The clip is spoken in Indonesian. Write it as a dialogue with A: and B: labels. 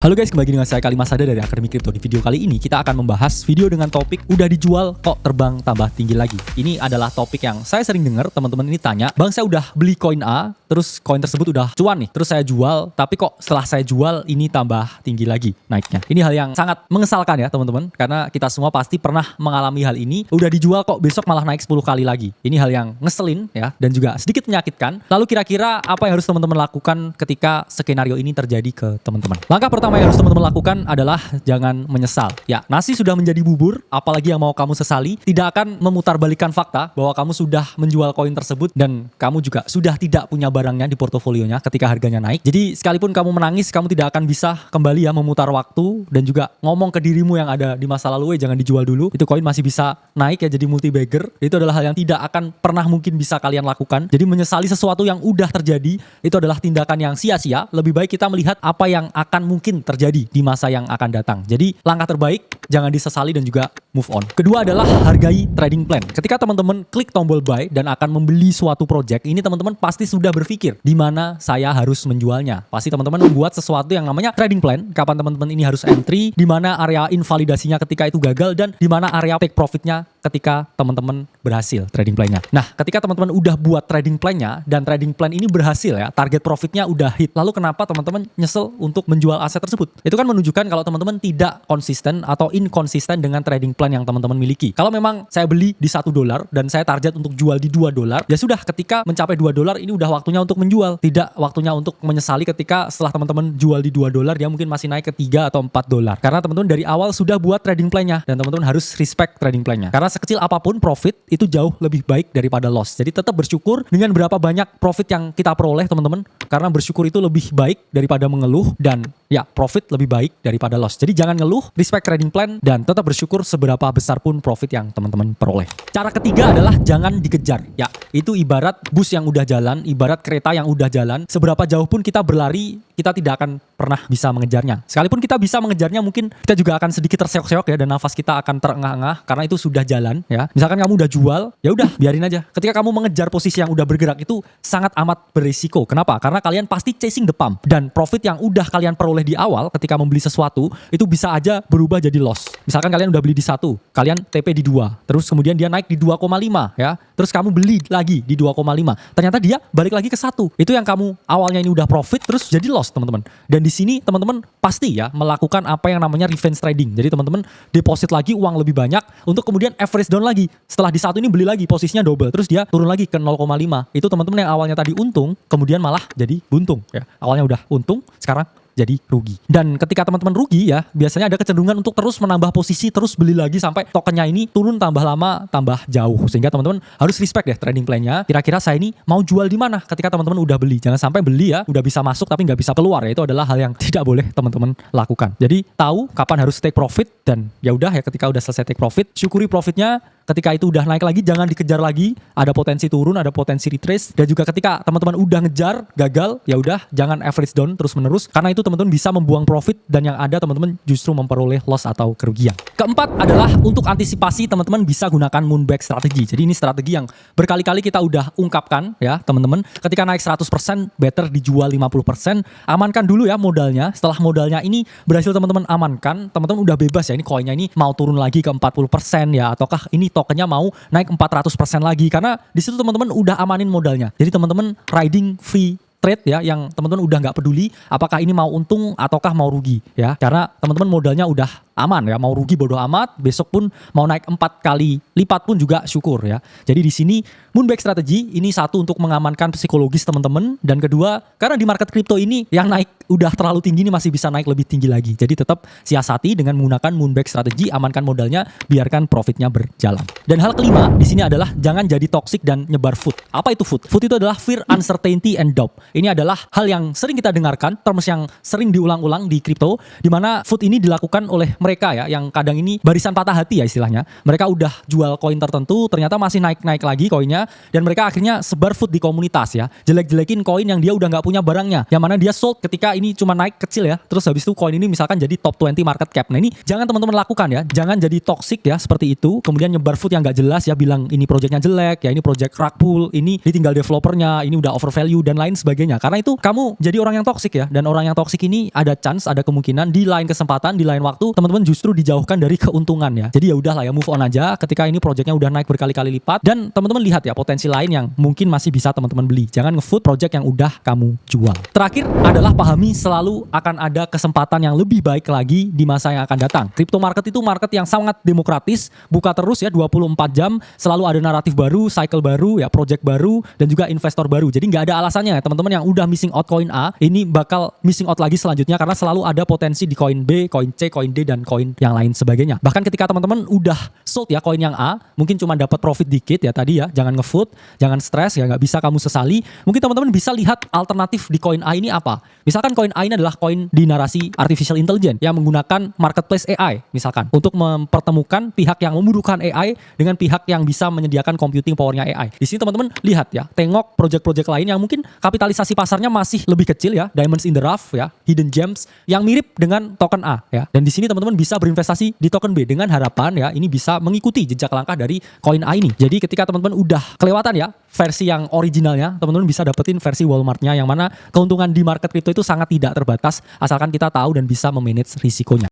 A: Halo guys, kembali dengan saya Kalimas Sada dari Akademi Kripto. Di video kali ini kita akan membahas video dengan topik udah dijual kok terbang tambah tinggi lagi. Ini adalah topik yang saya sering dengar teman-teman ini tanya, "Bang, saya udah beli koin A, terus koin tersebut udah cuan nih, terus saya jual, tapi kok setelah saya jual ini tambah tinggi lagi naiknya." Ini hal yang sangat mengesalkan ya teman-teman, karena kita semua pasti pernah mengalami hal ini. Udah dijual kok besok malah naik 10 kali lagi. Ini hal yang ngeselin ya, dan juga sedikit menyakitkan. Lalu kira-kira apa yang harus teman-teman lakukan ketika skenario ini terjadi ke teman-teman? Langkah pertama yang harus teman-teman lakukan adalah jangan menyesal. Ya, nasi sudah menjadi bubur, apalagi yang mau kamu sesali, tidak akan memutarbalikkan fakta bahwa kamu sudah menjual koin tersebut dan kamu juga sudah tidak punya barangnya di portofolionya ketika harganya naik. Jadi sekalipun kamu menangis, kamu tidak akan bisa kembali ya memutar waktu dan juga ngomong ke dirimu yang ada di masa lalu, jangan dijual dulu. Itu koin masih bisa naik ya jadi multi bagger. Itu adalah hal yang tidak akan pernah mungkin bisa kalian lakukan. Jadi menyesali sesuatu yang udah terjadi itu adalah tindakan yang sia-sia. Lebih baik kita melihat apa yang akan mungkin terjadi di masa yang akan datang. Jadi langkah terbaik jangan disesali dan juga move on. Kedua adalah hargai trading plan. Ketika teman-teman klik tombol buy dan akan membeli suatu project, ini teman-teman pasti sudah berpikir di mana saya harus menjualnya. Pasti teman-teman membuat sesuatu yang namanya trading plan, kapan teman-teman ini harus entry, di mana area invalidasinya ketika itu gagal, dan di mana area take profitnya ketika teman-teman berhasil trading plan-nya. Nah, ketika teman-teman udah buat trading plan-nya dan trading plan ini berhasil ya, target profitnya udah hit. Lalu kenapa teman-teman nyesel untuk menjual aset tersebut? Itu kan menunjukkan kalau teman-teman tidak konsisten atau inkonsisten dengan trading plan yang teman-teman miliki. Kalau memang saya beli di $1 dan saya target untuk jual di $2, ya sudah, ketika mencapai $2 ini udah waktunya untuk menjual. Tidak waktunya untuk menyesali ketika setelah teman-teman jual di $2 dia mungkin masih naik ke $3 atau $4. Karena teman-teman dari awal sudah buat trading plan-nya dan teman-teman harus respect trading plan-nya. Karena sekecil apapun profit itu jauh lebih baik daripada loss. Jadi tetap bersyukur dengan berapa banyak profit yang kita peroleh teman-teman. Karena bersyukur itu lebih baik daripada mengeluh, dan ya profit lebih baik daripada loss. Jadi jangan ngeluh, respect trading plan, dan tetap bersyukur seberapa besar pun profit yang teman-teman peroleh. Cara ketiga adalah jangan dikejar. Ya, itu ibarat bus yang udah jalan, ibarat kereta yang udah jalan. Seberapa jauh pun kita berlari, kita tidak akan pernah bisa mengejarnya. Sekalipun kita bisa mengejarnya, mungkin kita juga akan sedikit terseok-seok ya, dan nafas kita akan terengah-engah karena itu sudah jalan ya. Misalkan kamu udah jual, ya udah biarin aja. Ketika kamu mengejar posisi yang udah bergerak itu sangat amat berisiko. Kenapa? Karena kalian pasti chasing the pump, dan profit yang udah kalian peroleh di awal ketika membeli sesuatu itu bisa aja berubah jadi loss. Misalkan kalian udah beli di 1, kalian TP di 2, terus kemudian dia naik di 2,5 ya. Terus kamu beli lagi di 2,5. Ternyata dia balik lagi ke 1. Itu yang kamu awalnya ini udah profit terus jadi loss, teman-teman. Dan di sini teman-teman pasti ya melakukan apa yang namanya revenge trading. Jadi teman-teman deposit lagi uang lebih banyak untuk kemudian average down lagi. Setelah di 1 ini beli lagi, posisinya double, terus dia turun lagi ke 0,5. Itu teman-teman yang awalnya tadi untung kemudian malah jadi buntung ya. Awalnya udah untung, sekarang jadi rugi. Dan ketika teman-teman rugi ya, biasanya ada kecenderungan untuk terus menambah posisi, terus beli lagi sampai tokennya ini turun tambah lama, tambah jauh. Sehingga teman-teman harus respect deh trading plan-nya. Kira-kira saya ini mau jual di mana ketika teman-teman udah beli. Jangan sampai beli ya, udah bisa masuk tapi nggak bisa keluar ya. Itu adalah hal yang tidak boleh teman-teman lakukan. Jadi tahu kapan harus take profit, dan ya udah ya, ketika udah selesai take profit, syukuri profitnya. Ketika itu udah naik lagi, jangan dikejar lagi. Ada potensi turun, ada potensi retrace. Dan juga ketika teman-teman udah ngejar, gagal, ya udah jangan average down terus-menerus. Karena itu teman-teman bisa membuang profit, dan yang ada teman-teman justru memperoleh loss atau kerugian. Keempat adalah untuk antisipasi, teman-teman bisa gunakan moonback strategi. Jadi ini strategi yang berkali-kali kita udah ungkapkan ya teman-teman. Ketika naik 100%, better dijual 50%. Amankan dulu ya modalnya. Setelah modalnya ini berhasil teman-teman amankan, teman-teman udah bebas ya. Ini koinnya ini mau turun lagi ke 40% ya, ataukah ini tokennya mau naik 400% lagi, karena di situ teman-teman udah amanin modalnya. Jadi teman-teman riding free trade ya, yang teman-teman udah nggak peduli apakah ini mau untung ataukah mau rugi ya, karena teman-teman modalnya udah aman ya. Mau rugi bodo amat, besok pun mau naik 4 kali lipat pun juga syukur ya. Jadi di sini moonback strategi ini satu untuk mengamankan psikologis teman-teman, dan kedua karena di market kripto ini yang naik udah terlalu tinggi, ini masih bisa naik lebih tinggi lagi. Jadi tetap siasati dengan menggunakan moonback strategi, amankan modalnya, biarkan profitnya berjalan. Dan hal kelima di sini adalah jangan jadi toxic dan nyebar food. Apa itu food? Food itu adalah fear, uncertainty, and doubt. Ini adalah hal yang sering kita dengarkan, terms yang sering diulang-ulang di kripto, di mana food ini dilakukan oleh mereka mereka ya yang kadang ini barisan patah hati ya istilahnya. Mereka udah jual koin tertentu ternyata masih naik-naik lagi koinnya dan mereka akhirnya sebar food di komunitas ya. Jelek-jelekin koin yang dia udah nggak punya barangnya. Yang mana dia sold ketika ini cuma naik kecil ya. Terus habis itu koin ini misalkan jadi top 20 market cap. Nah ini jangan teman-teman lakukan ya. Jangan jadi toxic ya seperti itu. Kemudian nyebar food yang nggak jelas ya, bilang ini projectnya jelek ya, ini project rug pull, ini ditinggal developernya, ini udah overvalue dan lain sebagainya. Karena itu kamu jadi orang yang toxic ya. Dan orang yang toxic ini ada chance, ada kemungkinan di lain kesempatan, di lain waktu teman-teman justru dijauhkan dari keuntungan ya. Jadi ya udahlah ya, move on aja ketika ini projectnya udah naik berkali-kali lipat dan teman-teman lihat ya potensi lain yang mungkin masih bisa teman-teman beli. Jangan ngefood project yang udah kamu jual. Terakhir adalah pahami selalu akan ada kesempatan yang lebih baik lagi di masa yang akan datang. Crypto market itu market yang sangat demokratis, buka terus ya 24 jam, selalu ada naratif baru, cycle baru ya, project baru dan juga investor baru. Jadi nggak ada alasannya ya teman-teman yang udah missing out koin A ini bakal missing out lagi selanjutnya karena selalu ada potensi di koin B, koin C, koin D dan koin yang lain sebagainya. Bahkan ketika teman-teman udah sold ya koin yang A, mungkin cuma dapat profit dikit ya tadi ya, jangan ngefood, jangan stres ya, nggak bisa kamu sesali. Mungkin teman-teman bisa lihat alternatif di koin A ini apa. Misalkan koin A ini adalah koin di narasi artificial intelligence yang menggunakan marketplace AI misalkan untuk mempertemukan pihak yang membutuhkan AI dengan pihak yang bisa menyediakan computing powernya AI. Di sini teman-teman lihat ya, tengok project-project lain yang mungkin kapitalisasi pasarnya masih lebih kecil ya, diamonds in the rough ya, hidden gems yang mirip dengan token A ya. Dan di sini teman-teman bisa berinvestasi di token B dengan harapan ya ini bisa mengikuti jejak langkah dari koin A ini. Jadi ketika teman-teman udah kelewatan ya versi yang originalnya, teman-teman bisa dapetin versi Walmartnya yang mana keuntungan di market crypto itu sangat tidak terbatas asalkan kita tahu dan bisa memanage risikonya.